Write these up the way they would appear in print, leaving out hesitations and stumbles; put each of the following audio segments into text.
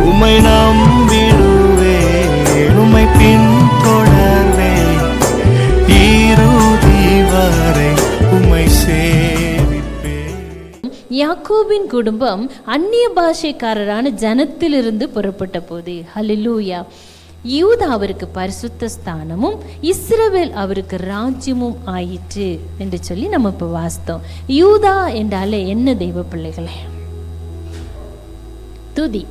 உம்மை நம்பிடுவேன், உம்மை பின்தொடர்வேன், இறுதி வரை உம்மை சேவிப்பேன். யாக்கோபின் குடும்பம் அந்நிய பாஷைக்காரரான ஜனத்திலிருந்து புறப்பட்ட போது, ஹல்லேலூயா, யூதா அவருக்கு பரிசுத்த ஸ்தானமும் இஸ்ரவேல் அவருக்கு ராஜ்யமும் ஆயிற்று என்று சொல்லி நம்ம இப்போ வாசித்தோம். யூதா என்றாலே என்ன தெய்வ பிள்ளைகளே? துதி.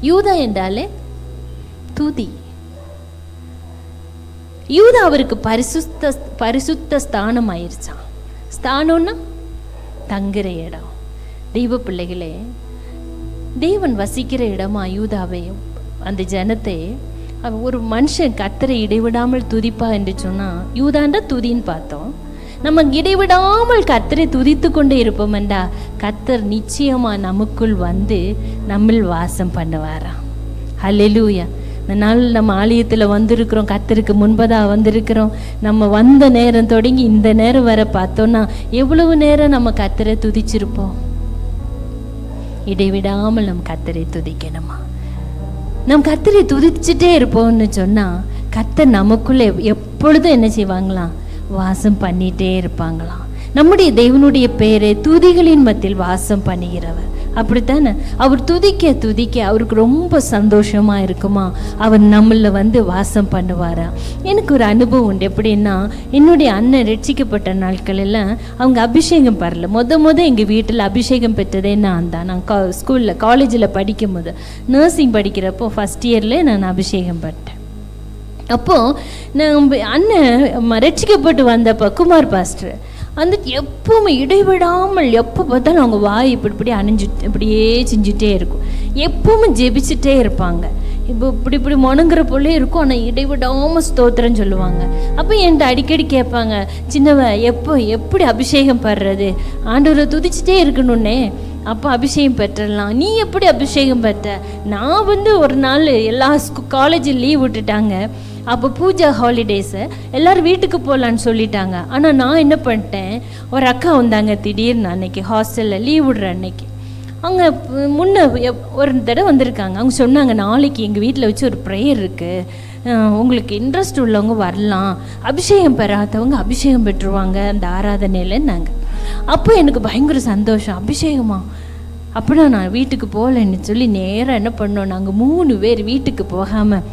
யூதா என்றாலே துதி. யூதா அவருக்கு பரிசுத்த ஸ்தானம் ஆயிடுச்சான். ஸ்தானம்னா தங்குற இடம். தெய்வ பிள்ளைகளே, தேவன் வசிக்கிற இடமா யூதாவையும் அந்த ஜனத்தை ஒரு மனுஷன் கர்த்தரை இடைவிடாமல் துதிப்பா என்று சொன்னா யூதாண்டா துதின்னு பார்த்தோம். நம்ம இடைவிடாமல் கர்த்தரை துதித்து கொண்டே இருப்போம்டா கர்த்தர் நிச்சயமா நமக்குள் வந்து நம்மில் வாசம் பண்ணுவாராம். ஹல்லேலூயா. இந்த நாள் நம்ம ஆலயத்தில் வந்திருக்கிறோம், கர்த்தருக்கு முன்பதாக வந்திருக்கிறோம். நம்ம வந்த நேரம் தொடங்கி இந்த நேரம் வரை பார்த்தோன்னா எவ்வளவு நேரம் நம்ம கர்த்தரை துதிச்சிருப்போம். இடைவிடாமல் நம்ம கர்த்தரை துதிக்கணுமா? நம் கர்த்தரை துதிச்சுட்டே இருப்போம்னு சொன்னா கர்த்தர் நமக்குள்ளே எப்பொழுதும் என்ன செய்வாங்களாம்? வாசம் பண்ணிட்டே இருப்பாங்களாம். நம்முடைய தேவனுடைய பேரை துதிகளின் மத்தியில் வாசம் பண்ணுகிறவர். அப்படித்தானே? அவர் துதிக்க துதிக்க அவருக்கு ரொம்ப சந்தோஷமா இருக்குமா? அவர் நம்மள வந்து வாசம் பண்ணுவாரா? எனக்கு ஒரு அனுபவம் உண்டு. எப்படின்னா, என்னுடைய அண்ணன் ரட்சிக்கப்பட்ட நாட்கள் எல்லாம் அவங்க அபிஷேகம் பெறல. முத எங்கள் வீட்டில் அபிஷேகம் பெற்றதே நான் தான். நான் ஸ்கூலில் காலேஜில் படிக்கும் போது நர்சிங் படிக்கிறப்போ ஃபஸ்ட் இயர்லேயே நான் அபிஷேகம் பெற்றேன். அப்போது நான் அண்ணன் ரட்சிக்கப்பட்டு வந்தப்போ குமார் பாஸ்டர் அந்த எப்பவுமே இடைவிடாமல் எப்போ பார்த்தாலும் அவங்க வாய் இப்படி இப்படியே செஞ்சுட்டே இருக்கும். எப்பவுமே ஜெபிச்சுட்டே இருப்பாங்க. இப்போ இப்படி முணங்குற போலே இருக்கும். ஆனால் இடைவிடாமல் ஸ்தோத்திரம் சொல்லுவாங்க. அப்போ என்கிட்ட அடிக்கடி கேட்பாங்க, சின்னவ எப்படி அபிஷேகம் பெறுறது? ஆண்டவரை துதிச்சுட்டே இருக்கணுன்னே, அப்போ அபிஷேகம் பெற்றலாம். நீ எப்படி அபிஷேகம் பெற்ற? நான் ஒரு நாள் எல்லா காலேஜில் லீவ் விட்டுட்டாங்க. அப்போ பூஜா ஹாலிடேஸு எல்லோரும் வீட்டுக்கு போகலான்னு சொல்லிட்டாங்க. ஆனால் நான் என்ன பண்ணிட்டேன், ஒரு அக்கா வந்தாங்க திடீர்னு அன்னைக்கு ஹாஸ்டலில் லீவ் விடுற அன்னைக்கு. அவங்க முன்ன ஒரு தடவை வந்திருக்காங்க. அவங்க சொன்னாங்க, நாளைக்கு எங்கள் வீட்டில் வச்சு ஒரு ப்ரேயர் இருக்குது, உங்களுக்கு இன்ட்ரெஸ்ட் உள்ளவங்க வரலாம், அபிஷேகம் பெறாதவங்க அபிஷேகம் பெற்றுருவாங்க அந்த ஆராதனையிலன்னாங்க. அப்போ எனக்கு பயங்கர சந்தோஷம். அபிஷேகமா? அப்படின்னா நான் வீட்டுக்கு போகலன்னு சொல்லி நேராக என்ன பண்ணோம், நாங்கள் 3 பேர் வீட்டுக்கு போகாமல்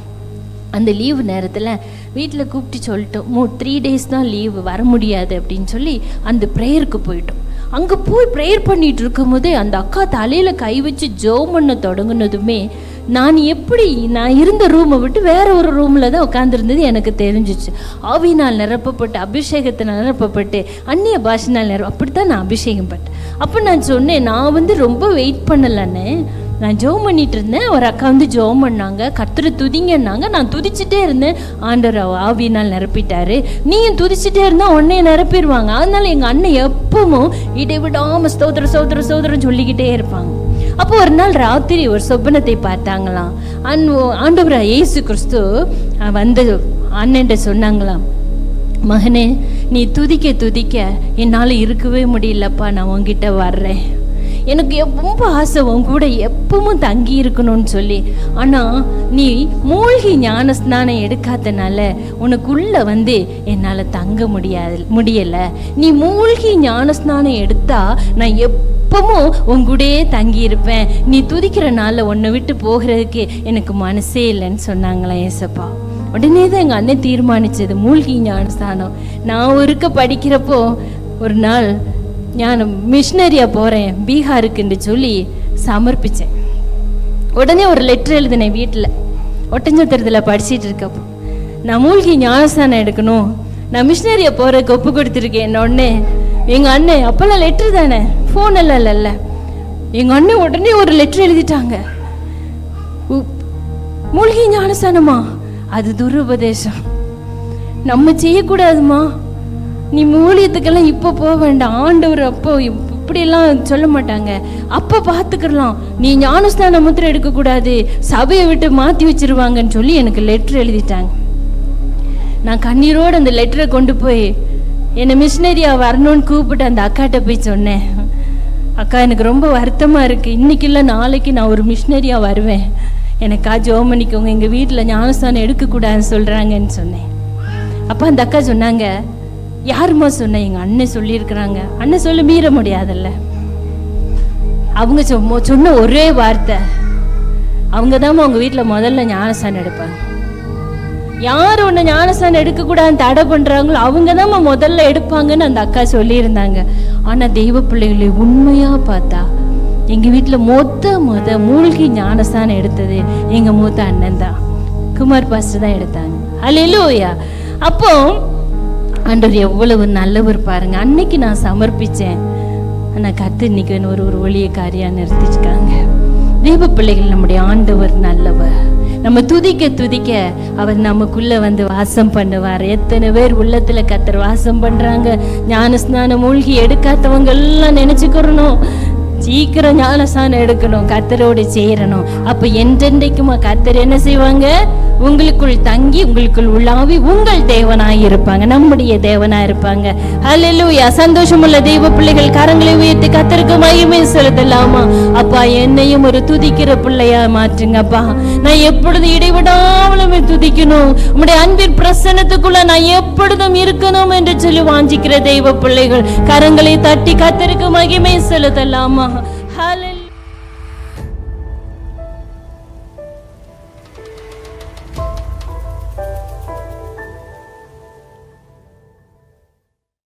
அந்த லீவு நேரத்தில் வீட்டில் கூப்பிட்டு சொல்லிட்டோம், 3 days தான் லீவு, வர முடியாது அப்படின்னு சொல்லி அந்த ப்ரேயருக்கு போயிட்டோம். அங்கே போய் ப்ரேயர் பண்ணிகிட்டு இருக்கும் போதே அந்த அக்கா தலையில் கை வச்சு ஜெபம் பண்ண தொடங்கினதுமே நான் இருந்த ரூமை விட்டு வேற ஒரு ரூமில் தான் உட்காந்துருந்தது எனக்கு தெரிஞ்சிச்சு. ஆவினால் நிரப்பப்பட்டு அபிஷேகத்தினால் நிரப்பப்பட்டு அந்நிய பாஷைனால் அப்படித்தான் நான் அபிஷேகம் பட்டேன். அப்போ நான் சொன்னேன், நான் ரொம்ப வெயிட் பண்ணலன்னு, நான் ஜெபம் பண்ணிட்டு இருந்தேன். ஒரு அக்கா ஜெபம் பண்ணாங்க, கர்த்தரை துதிங்கன்னாங்க. நான் துதிச்சுட்டே இருந்தேன். ஆண்டவர் ஆவியினால் நிரப்பிட்டாரு. நீயும் துதிச்சுட்டே இருந்தால் உன்னைய நிரப்பிடுவாங்க. அதனால எங்கள் அண்ணன் எப்பவும் இடைவிடாமல் ஸ்தோத்திரம் சொல்லிக்கிட்டே இருப்பாங்க. அப்போ ஒரு நாள் ராத்திரி ஒரு சொப்பனத்தை பார்த்தாங்களாம். ஆண்டவரா இயேசு கிறிஸ்து அண்ணன்ட்ட சொன்னாங்களாம், மகனே, நீ துதிக்க என்னால் இருக்கவே முடியலப்பா, நான் உன்கிட்ட வர்றேன். எனக்கு ரொம்ப ஆசை உன் கூட எப்பவும் தங்கி இருக்கணும்னு சொல்லி. ஆனால் நீ மூழ்கி ஞான ஸ்நானம் எடுக்காதனால உனக்குள்ள என்னால் தங்க முடியலை. நீ மூழ்கி ஞான ஸ்நானம் எடுத்தா நான் எப்பவும் உன் கூடயே தங்கி இருப்பேன். நீ துதிக்கிறனால உன்னை விட்டு போகிறதுக்கு எனக்கு மனசே இல்லைன்னு சொன்னாங்களாம் ஏசப்பா. உடனே தான் எங்கள் அண்ணன் தீர்மானிச்சது மூழ்கி ஞானஸ்தானம். நான் ஒருக்க படிக்கிறப்போ ஒரு நாள் நான் மிஷினரியாக போகிறேன் பீகாருக்குன்னு சொல்லி சமர்ப்பித்தேன். உடனே ஒரு லெட்டர் எழுதினேன் வீட்டில். ஒட்டஞ்சத்திரத்தில் படிச்சுட்டு இருக்கப்போ, நான் மூழ்கி ஞானஸ்தானம் எடுக்கணும், நான் மிஷினரியாக போகிறதுக்கு ஒப்பு கொடுத்துருக்கேன். உடனே எங்கள் அண்ணன், அப்போல்லாம் லெட்ரு தானே, ஃபோன் எல்லாம் இல்லைல்ல, எங்கள் அண்ணன் உடனே ஒரு லெட்ரு எழுதிட்டாங்க. மூழ்கி ஞானஸ்தானமா? அது துருபதேசம், நம்ம செய்யக்கூடாதுமா. நீ மூலியத்துக்கெல்லாம் இப்போ போக வேண்டாம், ஆண்டவர் அப்போ இப்படியெல்லாம் சொல்ல மாட்டாங்க, அப்போ பார்த்துக்கலாம். நீ ஞானஸ்தான முத்திரை எடுக்கக்கூடாது, சபையை விட்டு மாற்றி வச்சிருவாங்கன்னு சொல்லி எனக்கு லெட்டர் எழுதிட்டாங்க. நான் கண்ணீரோடு அந்த லெட்டரை கொண்டு போய் என்னை மிஷினரியாக வரணும்னு கூப்பிட்டு அந்த அக்காட்ட போய் சொன்னேன். அக்கா எனக்கு ரொம்ப வருத்தமாக இருக்குது, இன்னைக்கு இல்லை நாளைக்கு நான் ஒரு மிஷினரியாக வருவேன், எனக்கா ஜெபம் பண்ணிக்கோங்க, எங்கள் வீட்டில் ஞானஸ்தானம் எடுக்கக்கூடாதுன்னு சொல்கிறாங்கன்னு சொன்னேன். அப்போ அந்த அக்கா சொன்னாங்க, யாருமா சொன்னேன்? எங்கள் அண்ணன் சொல்லியிருக்கிறாங்க. அண்ணன் சொல்ல மீற முடியாதுல்ல. அவங்க சொன்ன ஒரே வார்த்தை, அவங்க தான் அவங்க வீட்டில் முதல்ல ஞானஸ்தானம் எடுப்பாங்க. யார் ஒன்று ஞானஸ்தானம் எடுக்கக்கூடாதுன்னு தடை பண்ணுறாங்களோ அவங்க தான் முதல்ல எடுப்பாங்கன்னு அந்த அக்கா சொல்லியிருந்தாங்க. ஆனால் தெய்வ பிள்ளைகளை உண்மையாக பார்த்தா எங்கள் வீட்டில் மொத மூழ்கி ஞானஸ்தானம் எடுத்தது எங்கள் மூத்த அண்ணன் தான், குமார் பாஸ்டர் தான் எடுத்தாங்க. அல்லேலூயா. அப்போ ஆண்டவர் எவ்வளவு நல்லவர் பாருங்க. அன்னைக்கு நான் சமர்ப்பித்தேன், ஆனால் கர்த்தர் இன்னைக்கு ஒரு ஒளிய காரியம் நிறுத்திச்சுக்காங்க. தெய்வ பிள்ளைகள், நம்முடைய ஆண்டவர் நல்லவர். நம்ம துதிக்க அவர் நமக்குள்ள வந்து வாசம் பண்ணுவார். எத்தனை பேர் உள்ளத்துல கர்த்தர் வாசம் பண்றாங்க. ஞானஸ்நானம் மூழ்கி எடுக்காதவங்க எல்லாம் நினைச்சுக்கிறணும், சீக்கிரம் ஞானஸ்நானம் எடுக்கணும், கர்த்தரோடு சேரணும். அப்ப என்றென்றைக்குமா கர்த்தர் என்ன செய்வாங்க? உங்களுக்குள் தங்கி உங்களுக்குள் உள்ளாவி உங்கள் தேவனாய் இருப்பாங்க, நம்முடைய தேவனாய் இருப்பாங்க. அல்லேலூயா. சந்தோஷமுள்ள தெய்வ பிள்ளைகள் கரங்களை உயர்த்தி கர்த்தருக்கு மகிமை செலுத்தலாமா? அப்பா, என்னையும் ஒரு துதிக்கிற பிள்ளையா மாற்றுங்கப்பா. நான் எப்பொழுதும் இடைவிடாமலும் துதிக்கணும், உம்முடைய அன்பின் பிரசன்னத்துக்குள்ள நான் எப்பொழுதும் இருக்கணும் என்று சொல்லி வாஞ்சிக்கிற தெய்வ பிள்ளைகள் கரங்களை தட்டி கர்த்தருக்கு மகிமை செலுத்தலாமா?